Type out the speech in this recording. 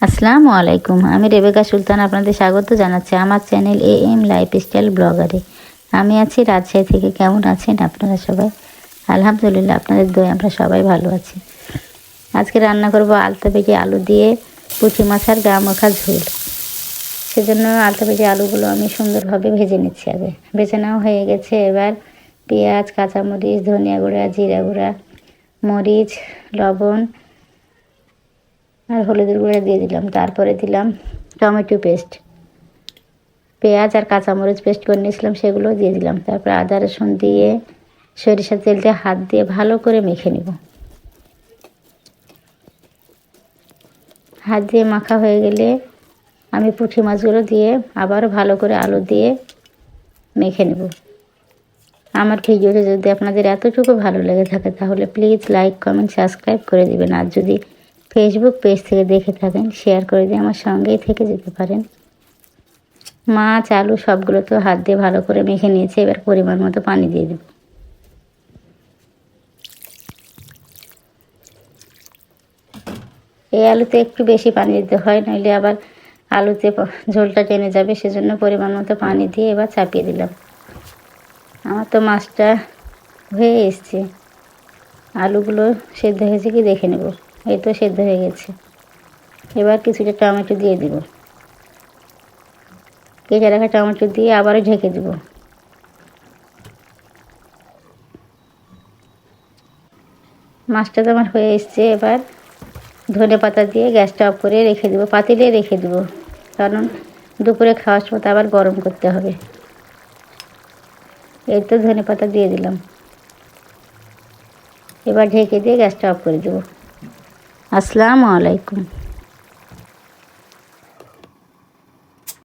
আসসালামু আলাইকুম, আমি রেবেকা সুলতান আপনাদের স্বাগত জানাচ্ছি আমার চ্যানেল AM লাইফস্টাইল ব্লগারে। আমি আছি রাজশাহী থেকে। কেমন আছেন আপনারা সবাই? আলহামদুলিল্লাহ, আপনাদের দোয়া আমরা সবাই ভালো আছি। আজকে রান্না করব আলতা ভেজে আলু দিয়ে পুঁটি মাছ আর গা মাখা ঝোল। সেজন্য আলতা ভেজে আলুগুলো আমি সুন্দরভাবে ভেজে নিচ্ছি। আগে ভেজে নেওয়া হয়ে গেছে। এবার পেঁয়াজ, কাঁচামরিচ, ধনিয়া গুঁড়া, জিরা গুঁড়া, মরিচ, লবণ আর হলুদের গুঁড়া দিয়ে দিলাম। তারপরে দিলাম টমেটো পেস্ট, পেঁয়াজ আর কাঁচামরিচ পেস্ট করে নিয়েছিলাম সেগুলো দিয়ে দিলাম। তারপরে আদা রসুন দিয়ে সরিষার তেল দিয়ে হাত দিয়ে ভালো করে মেখে নেব। হাত দিয়ে মাখা হয়ে গেলে আমি পুঁটি মাছগুলো দিয়ে আবারও ভালো করে আলু দিয়ে মেখে নেব। আমার ভিডিওটা যদি আপনাদের এতটুকু ভালো লেগে থাকে তাহলে প্লিজ লাইক, কমেন্ট, সাবস্ক্রাইব করে দিবেন। আর যদি ফেসবুক পেজ থেকে দেখে থাকেন শেয়ার করে দিয়ে আমার সঙ্গেই থেকে যেতে পারেন। মাছ, আলু সবগুলো তো হাত দিয়ে ভালো করে মেখে নিয়েছে। এবার পরিমাণ মতো পানি দিয়ে দেব। এই আলুতে একটু বেশি পানি দিতে হয়, নইলে আবার আলুতে ঝোলটা টেনে যাবে। সেজন্য পরিমাণ মতো পানি দিয়ে এবার চাপিয়ে দিলাম। আমার তো মাছটা হয়ে এসছে। আলুগুলো সেদ্ধ হয়েছে কি দেখে নেব। এই তো সেদ্ধ হয়ে গেছে। এবার কিছুটা টমেটো দিয়ে দিব। কেটে রাখা টমেটো দিয়ে আবারও ঢেকে দেব। মাছটা তো আমার হয়ে এসছে। এবার ধনে পাতা দিয়ে গ্যাসটা অফ করে রেখে দেবো, পাতিলে রেখে দেবো, কারণ দুপুরে খাওয়ার সময় আবার গরম করতে হবে। এই তো ধনে পাতা দিয়ে দিলাম। এবার ঢেকে দিয়ে গ্যাসটা অফ করে দেবো। আসসালামু আলাইকুম।